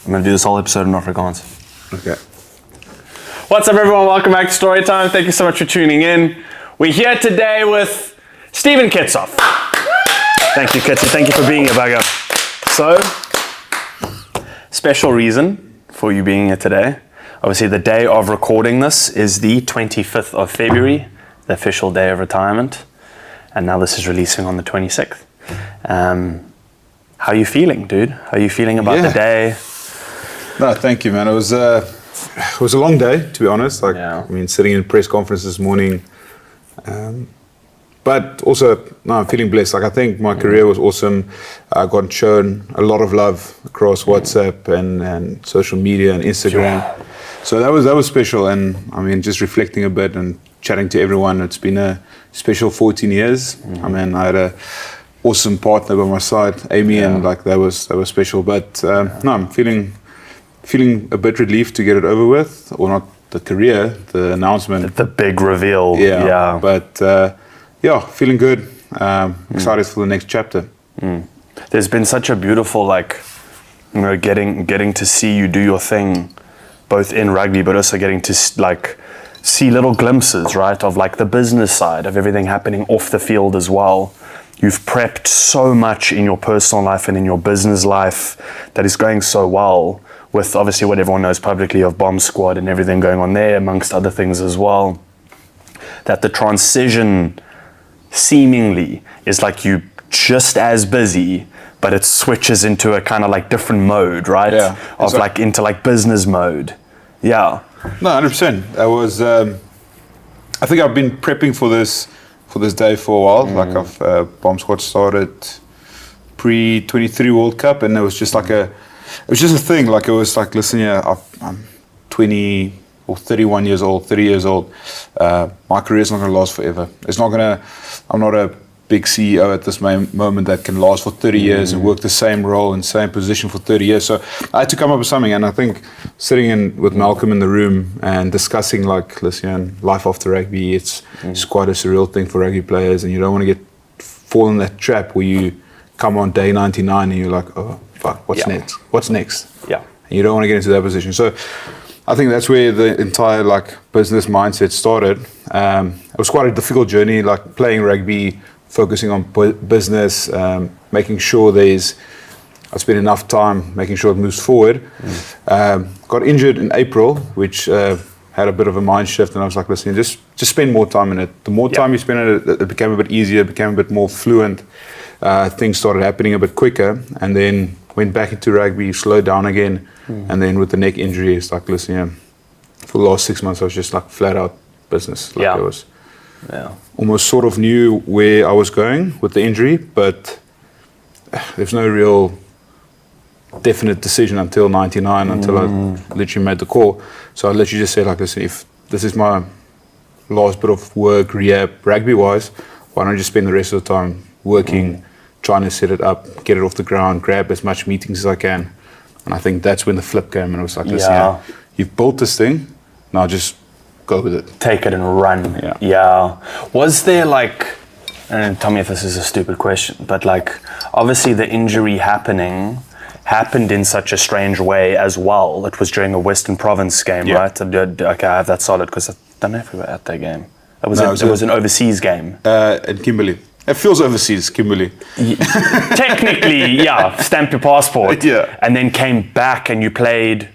I'm going to do this whole episode in Afrikaans. Okay. What's up, everyone? Welcome back to StoryTime. Thank you so much for tuning in. We're here today with Steven Kitshoff. Thank you, Kitsy. Thank you for being here, Bagger. So, special reason for you being here today. Obviously, the day of recording this is the 25th of February, the official day of retirement. And now this is releasing on the 26th. How are you feeling, dude? How are you feeling about the day? No, thank you, man. It was a long day, to be honest. I mean, sitting in press conference this morning. But also, no, I'm feeling blessed. I think my career was awesome. I got shown a lot of love across WhatsApp and social media and Instagram. Yeah. So that was special. And I mean, just reflecting a bit and chatting to everyone. It's been a special 14 years. I mean, I had a awesome partner by my side, Amy, and like that was special. But no, I'm feeling a bit relieved to get it over with, or not the career, the announcement, the big reveal. Yeah. But feeling good. Excited for the next chapter. There's been such a beautiful, getting to see you do your thing, both in rugby, but also getting to see little glimpses, right, of the business side of everything happening off the field as well. You've prepped so much in your personal life and in your business life that is going so well, with obviously what everyone knows publicly of Bomb Squad and everything going on there, amongst other things as well, that the transition seemingly is you just as busy, but it switches into a kind of different mode, right? Yeah. Of into business mode. Yeah. No, 100%. I was. I think I've been prepping for this day for a while. I've Bomb Squad started pre-23 World Cup, and it was just it was just a thing. It was listen here, I'm 20 or 31 years old, 30 years old. My career is not going to last forever. I'm not a big CEO at this moment that can last for 30 years and work the same role and same position for 30 years. So I had to come up with something, and I think sitting with Malcolm in the room and discussing listen, life after rugby, it's quite a surreal thing for rugby players, and you don't want to fall in that trap where you come on day 99 and you're like, oh fuck, what's next? What's next? Yeah. And you don't want to get into that position. So I think that's where the entire business mindset started. It was quite a difficult journey, playing rugby, focusing on business, making sure I spent enough time making sure it moves forward. Got injured in April, which had a bit of a mind shift, and I was like, listen, just spend more time in it. The more time you spend in it, it became a bit easier, it became a bit more fluent. Things started happening a bit quicker, and then went back into rugby, slowed down again, and then with the neck injury, it's listen, for the last 6 months, I was just flat out business. I was almost sort of knew where I was going with the injury, but there's no real definite decision until 99, until I literally made the call. So I literally just said, listen, if this is my last bit of work, rehab, rugby-wise, why don't I just spend the rest of the time working, trying to set it up, get it off the ground, grab as much meetings as I can. And I think that's when the flip came, and I was like, listen, you've built this thing, now just go with it. Take it and run. Yeah. Was there and tell me if this is a stupid question, but obviously the injury happened in such a strange way as well. It was during a Western Province game, right? Okay, I have that solid because I don't know if we were at that game. It was an overseas game. In Kimberley. It feels overseas, Kimberley. Technically, stamp your passport. And then came back and you played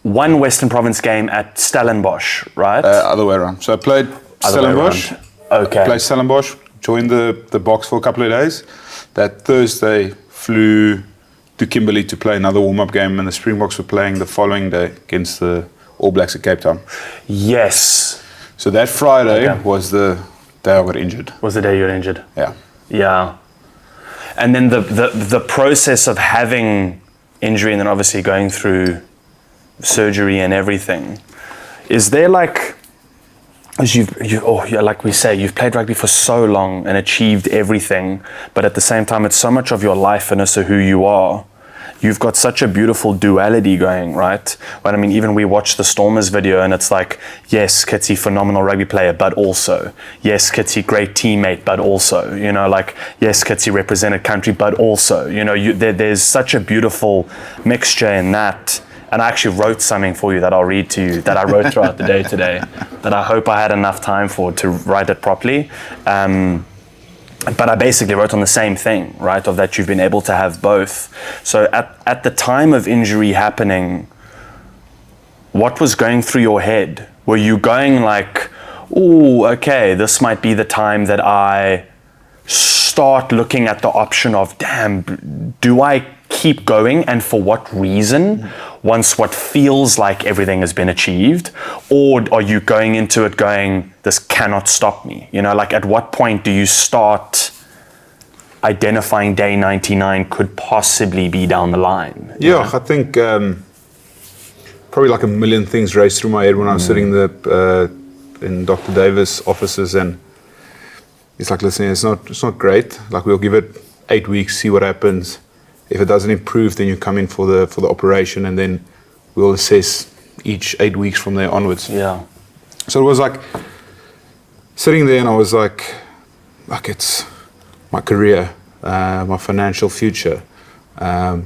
one Western Province game at Stellenbosch, right? Other way around. So I played Stellenbosch. Okay. Played Stellenbosch, joined the box for a couple of days. That Thursday, flew to Kimberley to play another warm-up game, and the Springboks were playing the following day against the All Blacks at Cape Town. Yes. So that Friday was the day I got injured. Was the day you got injured? Yeah. Yeah. And then the process of having injury and then obviously going through surgery and everything, is there as like we say, you've played rugby for so long and achieved everything, but at the same time it's so much of your life and also who you are. You've got such a beautiful duality going, right? But I mean, even we watched the Stormers video and it's yes, Kitsy, phenomenal rugby player, but also, yes, Kitsy, great teammate, but also, yes, Kitsy represented country, but also, there's such a beautiful mixture in that. and I actually wrote something for you that I'll read to you that I wrote throughout the day today that I hope I had enough time for to write it properly. But I basically wrote on the same thing, right, of that you've been able to have both. So at the time of injury happening, what was going through your head? Were you going like, oh, okay, this might be the time that I start looking at the option of, damn, do I keep going, and for what reason, once what feels like everything has been achieved? Or are you going into it going, this cannot stop me? You know, like at what point do you start identifying day 99 could possibly be down the line? Yeah, I think probably like a million things raced through my head when I was sitting in Dr. Davis' offices, and he's like, listen, it's not great. Like, we'll give it 8 weeks, see what happens. If it doesn't improve, then you come in for the operation, and then we'll assess each 8 weeks from there onwards. Yeah. So it was like sitting there, and I was like it's my career, my financial future. I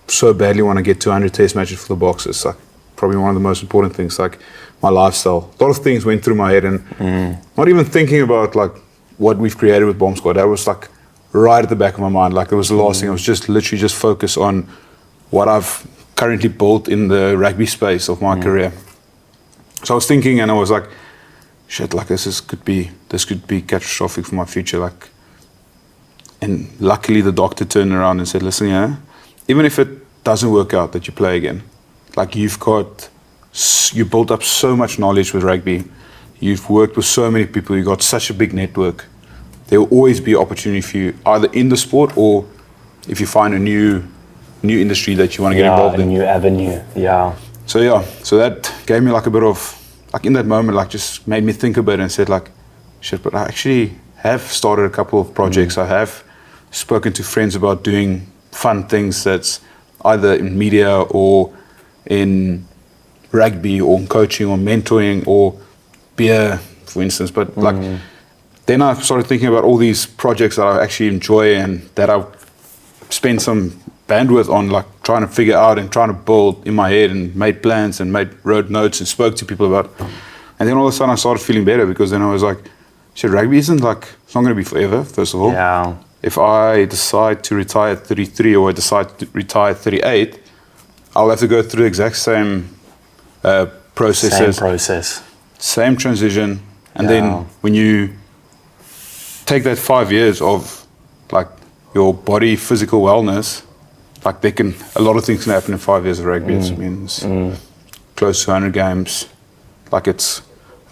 so badly want to get to 100 test matches for the Boxers. Like, probably one of the most important things, like my lifestyle. A lot of things went through my head, and not even thinking about like what we've created with Bomb Squad. That was like right at the back of my mind. Like, it was the last thing. I was just literally just focused on what I've currently built in the rugby space of my career. So I was thinking, and I was like, shit, like this could be catastrophic for my future. Like, and luckily the doctor turned around and said, listen, yeah, even if it doesn't work out that you play again, like you built up so much knowledge with rugby. You've worked with so many people. You've got such a big network. There will always be opportunity for you, either in the sport or if you find a new industry that you want to get involved in. A new avenue, yeah. So that gave me like a bit of, like in that moment, like just made me think a bit and said like, shit, but I actually have started a couple of projects. I have spoken to friends about doing fun things that's either in media or in rugby or in coaching or mentoring or beer, for instance. But like, then I started thinking about all these projects that I actually enjoy and that I spend some bandwidth on, like trying to figure out and trying to build in my head, and made plans and wrote notes and spoke to people about. And then all of a sudden I started feeling better, because then I was like, shit, rugby isn't like, it's not going to be forever, first of all. Yeah. If I decide to retire at 33 or I decide to retire at 38, I'll have to go through the exact same processes. Same transition. And then when you take that 5 years of like your body physical wellness, like a lot of things can happen in 5 years of rugby. It means close to 100 games. Like, it's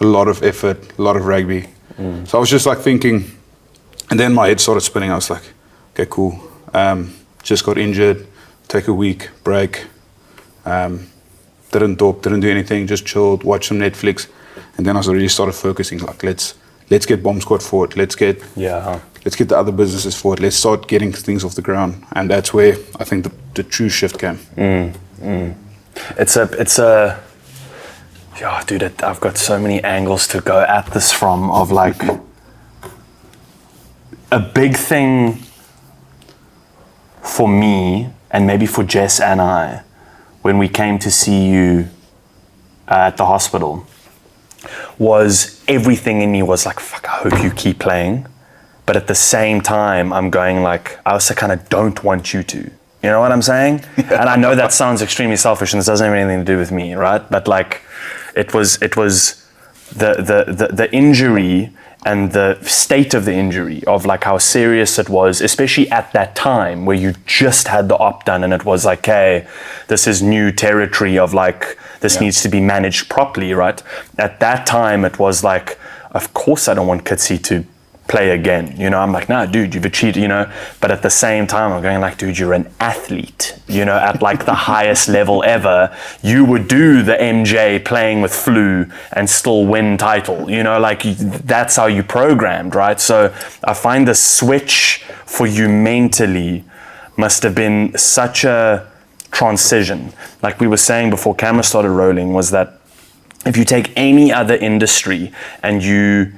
a lot of effort, a lot of rugby. So I was just like thinking, and then my head started spinning. I was like, okay, cool. Just got injured, take a week break. Didn't talk, didn't do anything, just chilled, watched some Netflix. And then I already started focusing, like, let's get Bomb Squad forward. Let's get the other businesses forward. Let's start getting things off the ground. And that's where I think the true shift came. It's a yeah, dude, I've got so many angles to go at this from, of like, a big thing for me, and maybe for Jess and I, when we came to see you at the hospital, was everything in me was like, fuck, I hope you keep playing. But at the same time, I'm going like, I also kind of don't want you to. You know what I'm saying? And I know that sounds extremely selfish, and this doesn't have anything to do with me, right? But like, it was the injury and the state of the injury, of like how serious it was, especially at that time where you just had the op done, and it was like, hey, this is new territory of like, this needs to be managed properly, right? At that time, it was like, of course I don't want Kitsi to play again. You know, I'm like, nah, dude, you've achieved, you know. But at the same time, I'm going like, dude, you're an athlete, you know, at like the highest level ever. You would do the MJ playing with flu and still win title, you know, like that's how you programmed, right? So I find the switch for you mentally must have been such a transition. Like we were saying before camera started rolling, was that if you take any other industry and you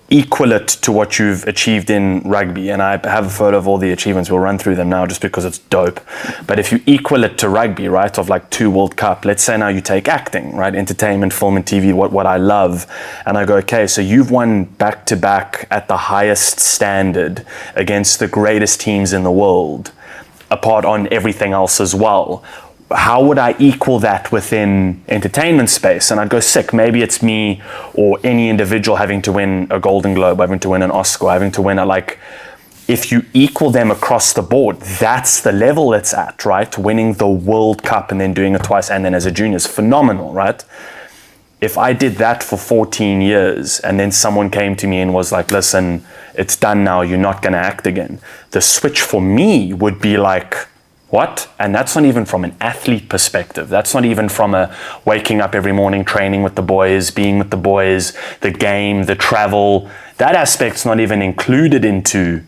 equal it to what you've achieved in rugby, and I have a photo of all the achievements, we'll run through them now just because it's dope, but if you equal it to rugby, right, of like 2 World Cup, let's say now you take acting, right, entertainment, film and TV, what I love, and I go, okay, so you've won back-to-back at the highest standard against the greatest teams in the world, apart on everything else as well. How would I equal that within entertainment space? And I'd go, sick, maybe it's me or any individual having to win a Golden Globe, having to win an Oscar, having to win if you equal them across the board, that's the level it's at, right? Winning the World Cup and then doing it twice and then as a junior is phenomenal, right? If I did that for 14 years and then someone came to me and was like, listen, it's done now, you're not going to act again. The switch for me would be like, what? And that's not even from an athlete perspective. That's not even from a waking up every morning, training with the boys, being with the boys, the game, the travel. That aspect's not even included into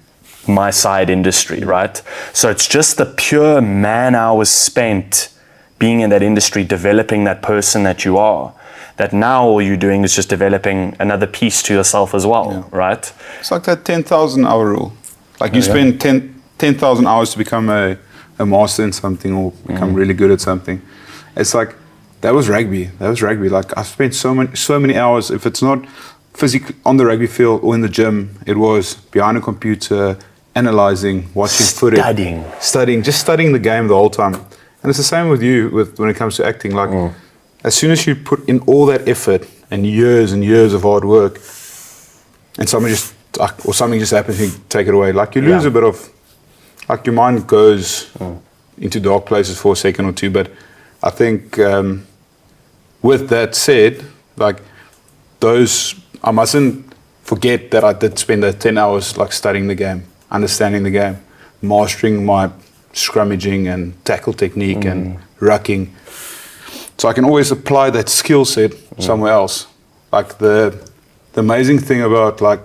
my side industry, right? So it's just the pure man hours spent being in that industry, developing that person that you are, that now all you're doing is just developing another piece to yourself as well, right? It's like that 10,000 hour rule. Like you spend 10,000 hours to become a master in something or become really good at something. It's like, that was rugby. Like I've spent so many hours, if it's not physically on the rugby field or in the gym, it was behind a computer, analyzing, watching footage. Studying the game the whole time. And it's the same with you when it comes to acting. Like as soon as you put in all that effort and years of hard work, and something just happens, you take it away. Like you lose a bit of, like your mind goes into dark places for a second or two. But I think with that said, like I mustn't forget that I did spend that 10 hours like studying the game, understanding the game, mastering my scrummaging and tackle technique and rucking. So I can always apply that skill set somewhere else. Like the amazing thing about like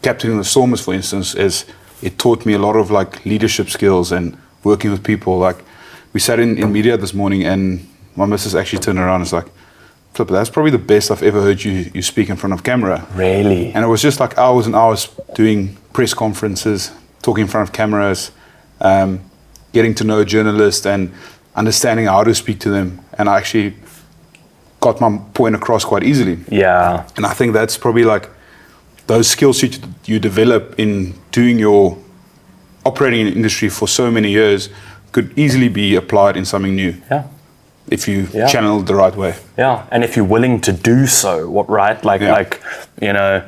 captaining the Stormers, for instance, is it taught me a lot of like leadership skills and working with people. Like we sat in media this morning and my missus actually turned around and was like, Flip, that's probably the best I've ever heard you speak in front of camera. Really? And it was just like hours and hours doing press conferences, talking in front of cameras, getting to know a journalist and understanding how to speak to them. And I actually got my point across quite easily. Yeah. And I think that's probably like those skills you develop in doing your operating in the industry for so many years could easily be applied in something new. Yeah. If you channel it the right way. Yeah, and if you're willing to do so, like, you know,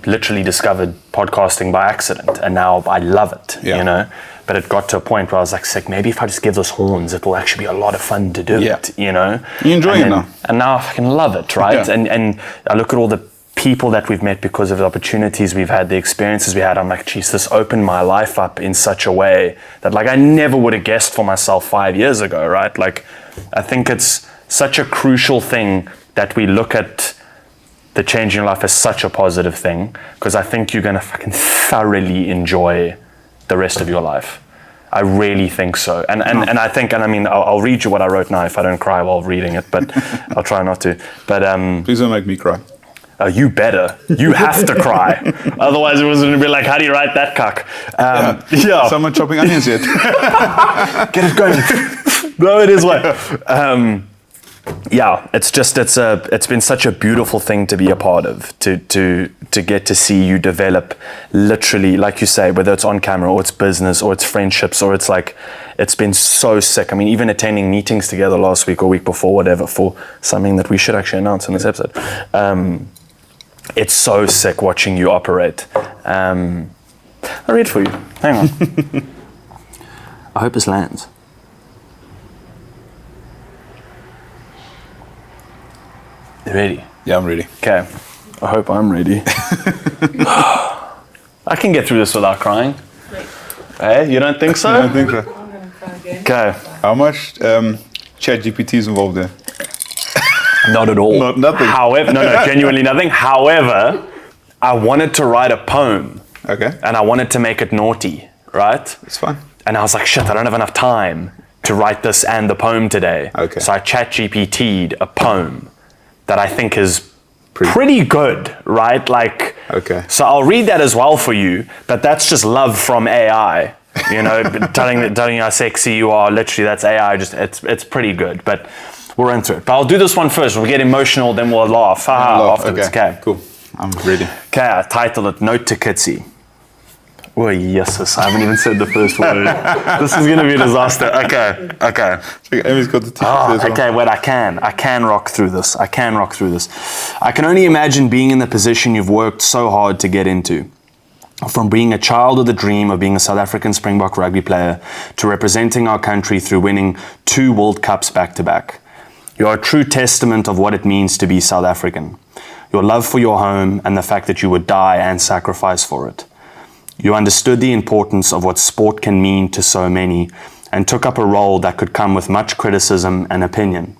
literally discovered podcasting by accident, and now I love it, you know. But it got to a point where I was like, sick, maybe if I just give this horns, it will actually be a lot of fun to do it, you know. You're enjoying it now. And now I fucking love it, right? Yeah. And I look at all the people that we've met because of the opportunities we've had, the experiences we had. I'm like, geez, this opened my life up in such a way that like I never would have guessed for myself 5 years ago, right? Like, I think it's such a crucial thing that we look at the change in your life as such a positive thing, because I think you're going to fucking thoroughly enjoy the rest of your life. I really think so. And I think, and I mean, I'll read you what I wrote now if I don't cry while reading it, but I'll try not to. But please don't make me cry. You better. You have to cry. Otherwise it was going to be like, how do you write that cuck? Someone chopping onions yet? Get it going. No, it is what. It's been such a beautiful thing to be a part of, to get to see you develop literally, like you say, whether it's on camera or it's business or it's friendships or it's like, it's been so sick. I mean, even attending meetings together last week or week before, whatever, for something that we should actually announce in this episode. It's so sick watching you operate. I'll read for you. Hang on. I hope this lands. You ready? Yeah, I'm ready. Okay. I hope I'm ready. I can get through this without crying. Wait. Hey, you don't think so? I don't think so. I'm going to cry again. Okay. How much ChatGPT is involved there? Not at all. Nothing. However, no, genuinely nothing. However, I wanted to write a poem. Okay. And I wanted to make it naughty, right? It's fine. And I was like, shit, I don't have enough time to write this and the poem today. Okay. So I ChatGPT'd a poem that I think is pretty good, right? Like, Okay. So I'll read that as well for you, but that's just love from AI. You know, telling you how sexy you are. Literally, that's AI. Just it's pretty good, but we're into it. But I'll do this one first. We'll get emotional, then we'll laugh. Afterwards. Okay. Cool. I'm ready. Okay, I titled it Note to Kitsy. Oh, yes, I haven't even said the first word. This is going to be a disaster. Okay. Amy's got the t-shirt as well. Okay, wait, I can rock through this. I can only imagine being in the position you've worked so hard to get into. From being a child with a dream of being a South African Springbok rugby player to representing our country through winning 2 World Cups back-to-back. You are a true testament of what it means to be South African. Your love for your home and the fact that you would die and sacrifice for it. You understood the importance of what sport can mean to so many and took up a role that could come with much criticism and opinion.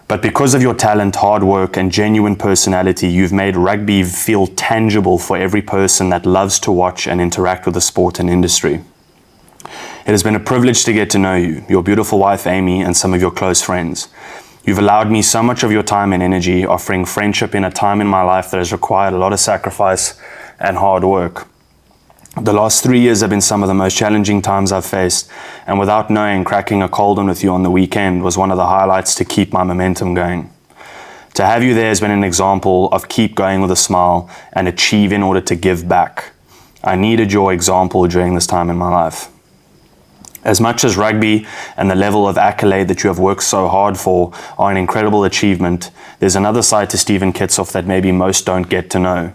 But because of your talent, hard work, and genuine personality, you've made rugby feel tangible for every person that loves to watch and interact with the sport and industry. It has been a privilege to get to know you, your beautiful wife Amy, and some of your close friends. You've allowed me so much of your time and energy, offering friendship in a time in my life that has required a lot of sacrifice and hard work. The last 3 years have been some of the most challenging times I've faced, and without knowing, cracking a cold one with you on the weekend was one of the highlights to keep my momentum going. To have you there has been an example of keep going with a smile and achieve in order to give back. I needed your example during this time in my life. As much as rugby and the level of accolade that you have worked so hard for are an incredible achievement, there's another side to Steven Kitshoff that maybe most don't get to know.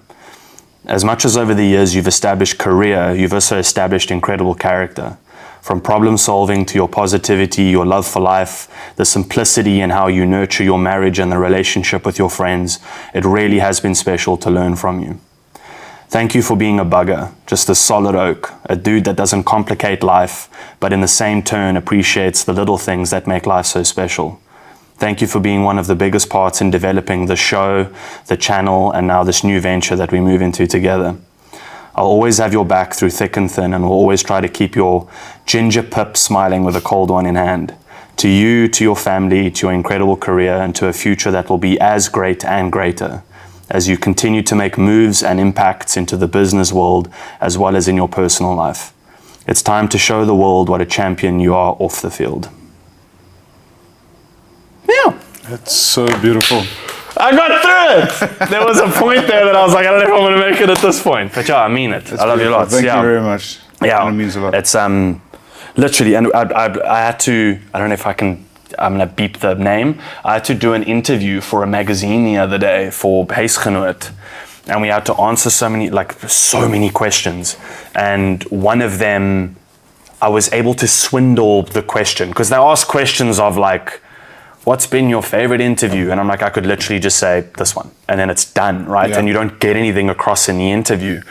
As much as over the years you've established career, you've also established incredible character. From problem solving to your positivity, your love for life, the simplicity in how you nurture your marriage and the relationship with your friends, it really has been special to learn from you. Thank you for being a bugger, just a solid oak, a dude that doesn't complicate life, but in the same turn appreciates the little things that make life so special. Thank you for being one of the biggest parts in developing the show, the channel, and now this new venture that we move into together. I'll always have your back through thick and thin, and will always try to keep your ginger pip smiling with a cold one in hand. To you, to your family, to your incredible career, and to a future that will be as great and greater as you continue to make moves and impacts into the business world as well as in your personal life. It's time to show the world what a champion you are off the field. Yeah. That's so beautiful. I got through it. There was a point there that I was like, I don't know if I'm going to make it at this point. But yeah, I mean it. That's I love you beautiful. lots. Thank you very much. Yeah. It means a lot. It's literally, and I had to, I don't know if I can, I'm going to beep the name. I had to do an interview for a magazine the other day for Huisgenoot. And we had to answer so many questions. And one of them, I was able to swindle the question. Because they ask questions of like, what's been your favorite interview? And I'm like, I could literally just say this one. And then it's done, right? Yeah. And you don't get anything across in the interview.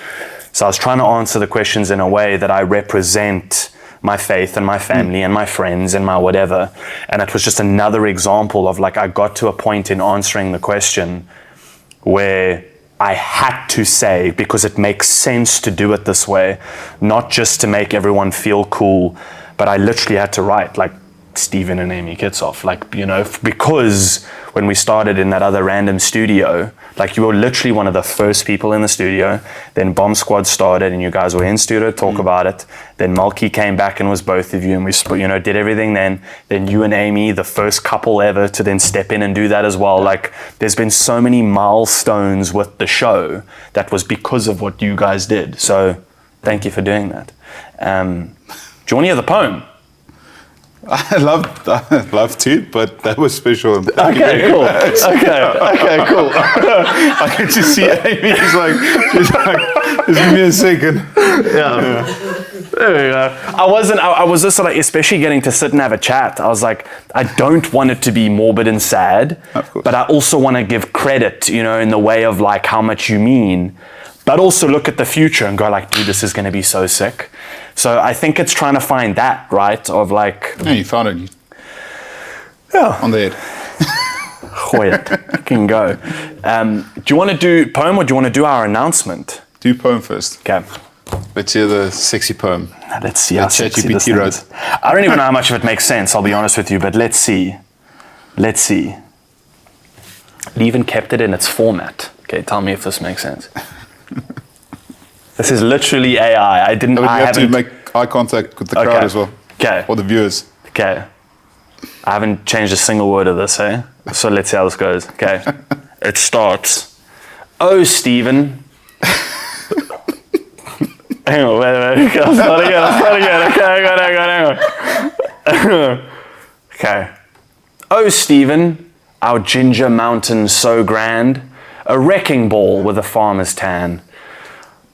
So I was trying to answer the questions in a way that I represent my faith and my family and my friends and my whatever. And it was just another example of like, I got to a point in answering the question where I had to say, because it makes sense to do it this way, not just to make everyone feel cool, but I literally had to write like Steven and Amy Kitshoff, like, you know, because when we started in that other random studio, like you were literally one of the first people in the studio. Then Bomb Squad started and you guys were in studio to talk about it. Then Malky came back and was both of you, and we, you know, did everything then. Then you and Amy, the first couple ever to then step in and do that as well. Like there's been so many milestones with the show that was because of what you guys did. So thank you for doing that. Do you want to hear the poem? I'd love to, but that was special. Okay, cool. Okay, cool. I get to see Amy. She's like, just give me a second. Yeah. There we go. I was just like, especially getting to sit and have a chat. I was like, I don't want it to be morbid and sad, but I also want to give credit, you know, in the way of like how much you mean, but also look at the future and go like, dude, this is going to be so sick. So I think it's trying to find that, right? Of like... Yeah, you found it. Yeah. On the head. Gooi it. You can go. Do you want to do poem or do you want to do our announcement? Do poem first. Okay. Let's hear the sexy poem. Let's see how sexy this ChatGPT is. I don't even know how much of it makes sense, I'll be honest with you, but let's see. It even kept it in its format. Okay, tell me if this makes sense. This is literally AI. I You have to make eye contact with the crowd as well. Okay. Or the viewers. Okay. I haven't changed a single word of this, eh? So let's see how this goes. Okay. It starts. Oh, Steven. Hang on, wait. I'll start again. Okay, hang on. Okay. Oh, Steven, our ginger mountain so grand, a wrecking ball with a farmer's tan.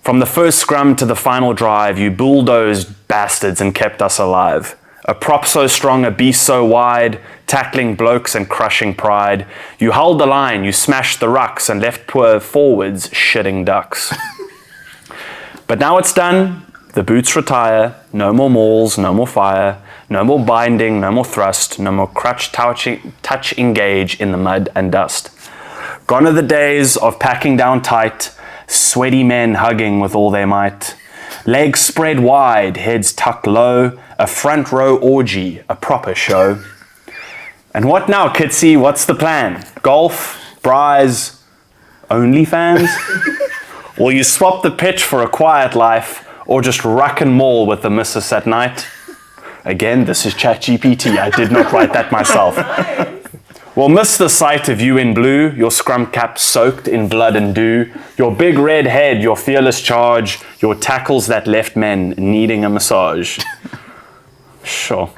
From the first scrum to the final drive, you bulldozed bastards and kept us alive. A prop so strong, a beast so wide, tackling blokes and crushing pride. You held the line, you smashed the rucks and left poor forwards shitting ducks. But now it's done, the boots retire, no more mauls, no more fire, no more binding, no more thrust, no more crutch touch engage in the mud and dust. Gone are the days of packing down tight, sweaty men hugging with all their might. Legs spread wide, heads tucked low, a front row orgy, a proper show. And what now, Kitsy? What's the plan? Golf? Brise? OnlyFans? Will you swap the pitch for a quiet life, or just ruck and maul with the missus at night? Again, this is ChatGPT. I did not write that myself. We'll miss the sight of you in blue, your scrum cap soaked in blood and dew, your big red head, your fearless charge, your tackles that left men needing a massage. Sure.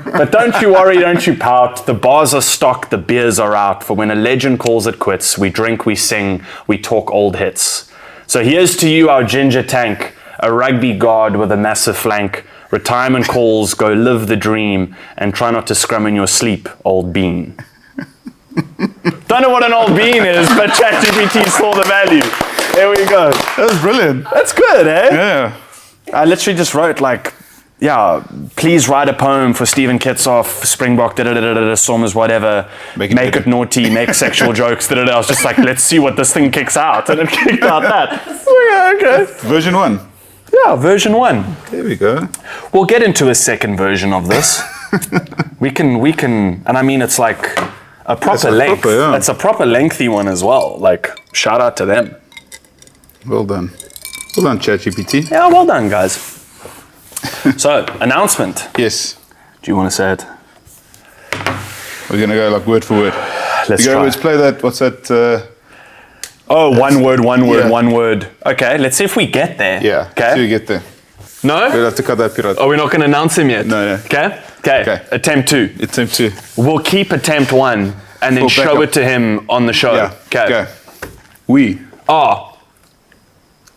But don't you worry, don't you pout. The bars are stocked, the beers are out. For when a legend calls it quits, we drink, we sing, we talk old hits. So here's to you, our ginger tank, a rugby guard with a massive flank. Retirement calls, go live the dream, and try not to scrum in your sleep, old bean. Don't know what an old bean is, but ChatGPT saw the value. There we go. That was brilliant. That's good, eh? Yeah. I literally just wrote please write a poem for Steven Kitshoff, Springbok, Stormers, whatever. Make it naughty, make sexual jokes, I was just like, let's see what this thing kicks out. And it kicked out that. Okay. Version 1. Yeah, version 1. There we go. We'll get into a second version of this. we can, and I mean, it's like a proper length. It's a proper lengthy one as well. Like, shout out to them. Well done. Well done, ChatGPT. Yeah, well done, guys. So, announcement. Yes. Do you want to say it? We're going to go like word for word. Let's try. Let's play that, what's that? One word. Okay, let's see if we get there. Yeah, okay. see if we get there. No? We'll have to cut that bit out. Oh, we're not going to announce him yet? No. Okay. Attempt 2. Attempt 2. We'll keep attempt 1 and then show it to him on the show. Yeah. Okay. We are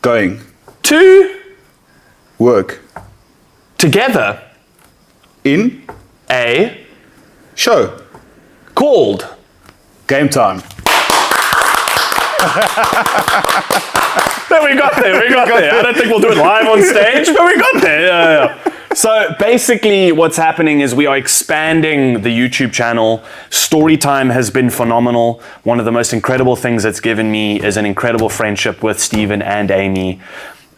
going to work together in a show called GameTime. We got there. I don't think we'll do it live on stage, but we got there. Yeah. So basically what's happening is we are expanding the YouTube channel. StoryTime has been phenomenal. One of the most incredible things it's given me is an incredible friendship with Steven and Amy.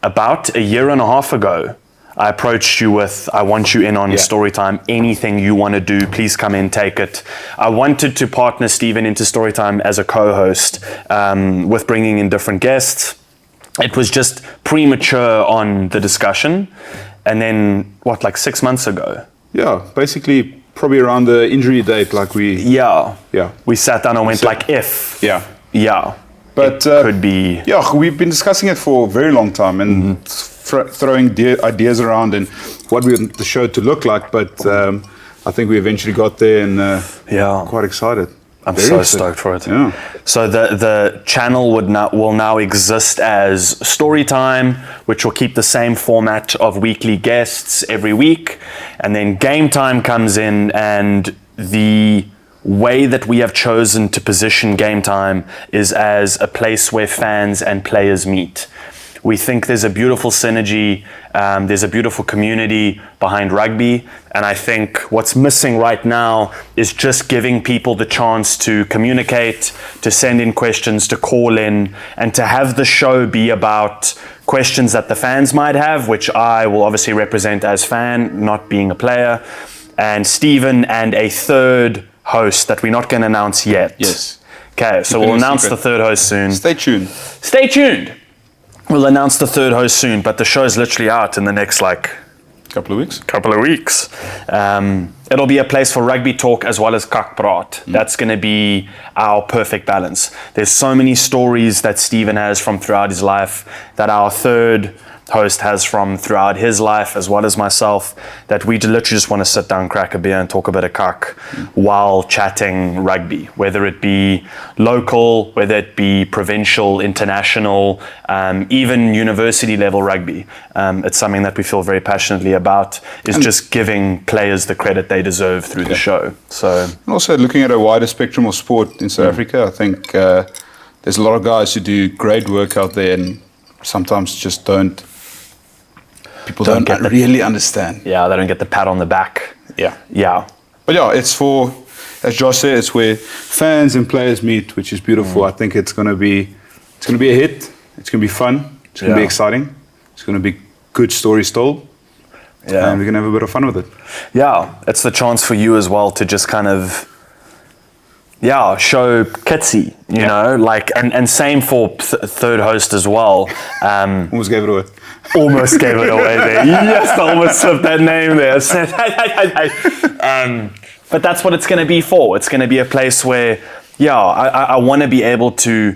About 1.5 years ago, I approached you with, I want you in on StoryTime. Anything you want to do, please come in, take it. I wanted to partner Steven into StoryTime as a co-host with bringing in different guests. It was just premature on the discussion. And then, 6 months ago? Yeah, basically probably around the injury date, we sat down and went if. Yeah. But could be. Yeah, we've been discussing it for a very long time and throwing ideas around and what we want the show to look like. But I think we eventually got there and quite excited. I'm so stoked for it. Yeah. So the channel will now exist as StoryTime, which will keep the same format of weekly guests every week. And then GameTime comes in, and the way that we have chosen to position GameTime is as a place where fans and players meet. We think there's a beautiful synergy, there's a beautiful community behind rugby, and I think what's missing right now is just giving people the chance to communicate, to send in questions, to call in, and to have the show be about questions that the fans might have, which I will obviously represent as fan, not being a player, and Steven and a third host that we're not going to announce yet. Yes. Okay, so Keep it we'll a announce secret. the third host soon. Stay tuned. Stay tuned. We'll announce the third host soon, but the show's literally out in the next Couple of couple weeks. of weeks. It'll be a place for rugby talk as well as praat. That's going to be our perfect balance. There's so many stories that Steven has from throughout his life, that our third host has from throughout his life, as well as myself, that we literally just want to sit down, crack a beer and talk a bit of cuck while chatting rugby, whether it be local, whether it be provincial, international, even university level rugby. It's something that we feel very passionately about, is just giving players the credit they deserve through the show. So, And also looking at a wider spectrum of sport in South Africa, I think there's a lot of guys who do great work out there and sometimes just people don't really understand. yeah, they don't get the pat on the back. Yeah. Yeah. But yeah, it's for, as Josh said, it's where fans and players meet, which is beautiful. I think it's gonna be a hit. It's gonna be fun. It's gonna be exciting. It's gonna be good stories told. Yeah. And we're gonna have a bit of fun with it. Yeah, it's the chance for you as well to just kind of, show Kitsy, you know, and same for third host as well. Almost gave it away. Almost gave it away there. Yes, I almost slipped that name there. But that's what it's going to be for. It's going to be a place where, I want to be able to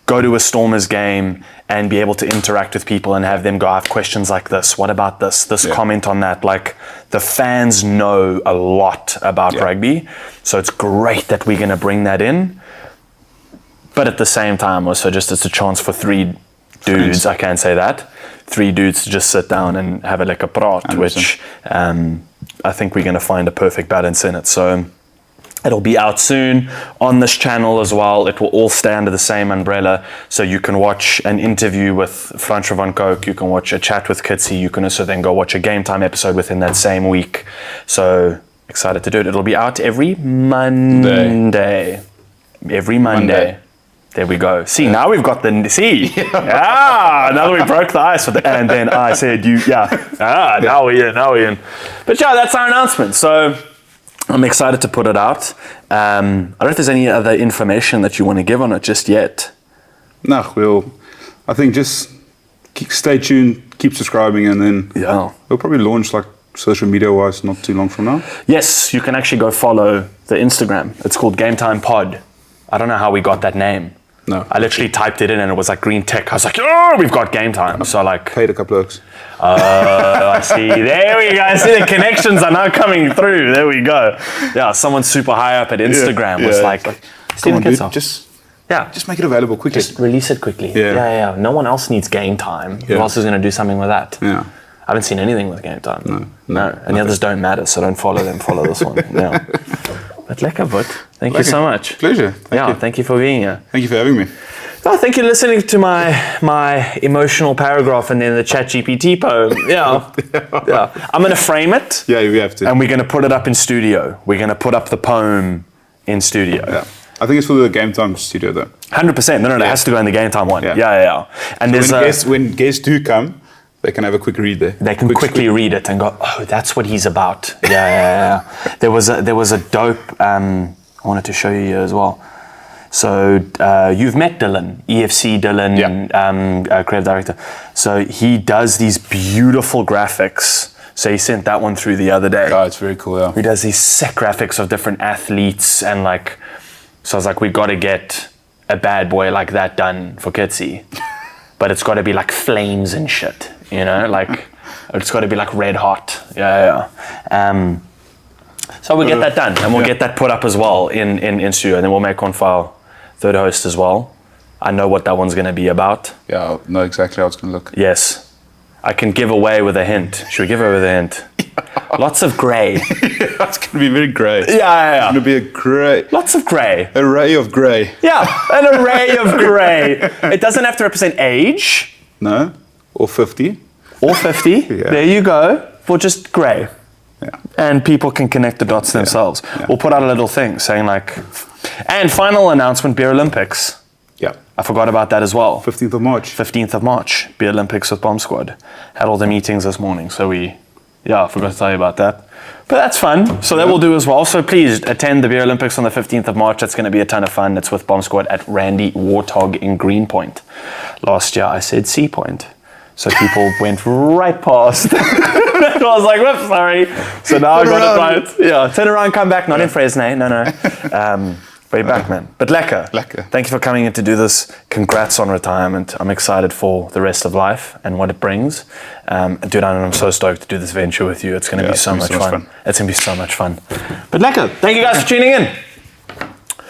go to a Stormers game and be able to interact with people and have them go, I have questions like this. What about this? Comment on that. Like, the fans know a lot about rugby. So it's great that we're going to bring that in. But at the same time, also just it's a chance for three dudes, I can't say that, 3 dudes to just sit down and have a praat, 100%. which I think we're going to find a perfect balance in it. So it'll be out soon on this channel as well. It will all stay under the same umbrella. So you can watch an interview with Frans van Coke, you can watch a chat with Kitsy, you can also then go watch a GameTime episode within that same week. So excited to do it. It'll be out every Monday. Every Monday. There we go. See, now we've got the, now that we broke the ice with and then I said now we're in. But that's our announcement. So I'm excited to put it out. I don't know if there's any other information that you want to give on it just yet. No, I think just stay tuned, keep subscribing, and then we'll probably launch social media wise not too long from now. Yes, you can actually go follow the Instagram. It's called GameTime Pod. I don't know how we got that name. No. I literally typed it in and it was like green tick. I was like, oh, we've got GameTime. So Paid a couple of bucks. I see. There we go. I see the connections are now coming through. There we go. Yeah, someone super high up at Instagram was like, Steven Kitshoff. Just make it available quickly. Just release it quickly. Yeah. No one else needs GameTime. Who else is going to do something with that? Yeah. I haven't seen anything with GameTime. No. And the others don't matter, so don't follow them. Follow this one. Yeah. But lekker, bud. Thank you so much. Pleasure. Thank you for being here. Thank you for having me. Oh, thank you for listening to my emotional paragraph and then the ChatGPT poem. Yeah. I'm going to frame it. Yeah, we have to. And we're going to put it up in studio. We're going to put up the poem in studio. Yeah. I think it's for the GameTime studio though. 100%. No, it has to go in the GameTime one. Yeah. And when guests do come, they can have a quick read there. They can quickly read it and go, oh, that's what he's about. Yeah. There was a dope, I wanted to show you here as well. So you've met Dylan, EFC Dylan, creative director. So he does these beautiful graphics. So he sent that one through the other day. Oh, it's very cool, yeah. He does these sick graphics of different athletes and so I was like, we got to get a bad boy like that done for Kitsy. But it's got to be like flames and shit, you know, it's got to be like red hot. Yeah. So we'll get that done and we'll get that put up as well in studio, and then we'll make one for our third host as well. I know what that one's going to be about. Yeah, I know exactly how it's going to look. Yes. I can give away with a hint. Should we give away with a hint? Lots of grey. It's going to be very grey. Yeah. It's going to be a grey. Lots of grey. Array of grey. Yeah, an array of grey. It doesn't have to represent age. No, or 50. Or 50. Yeah. There you go. For just grey. Yeah. And people can connect the dots themselves. Yeah. We'll put out a little thing saying and final announcement, Beer Olympics. Yeah. I forgot about that as well. 15th of March. 15th of March, Beer Olympics with Bomb Squad. Had all the meetings this morning, so we Yeah, I forgot to tell you about that. But that's fun. So that will do as well. So please attend the Beer Olympics on the 15th of March. That's going to be a ton of fun. It's with Bomb Squad at Randy Warthog in Greenpoint. Last year I said Sea Point. So people went right past. I was like, whoops, sorry. So now I got it right. Yeah, turn around, come back. Not in Fresnay, no. Way back, man. But lekker. Thank you for coming in to do this. Congrats on retirement. I'm excited for the rest of life and what it brings. Dude, I'm so stoked to do this venture with you. It's going to be so much fun. It's going to be so much fun. But lekker. Thank you guys for tuning in.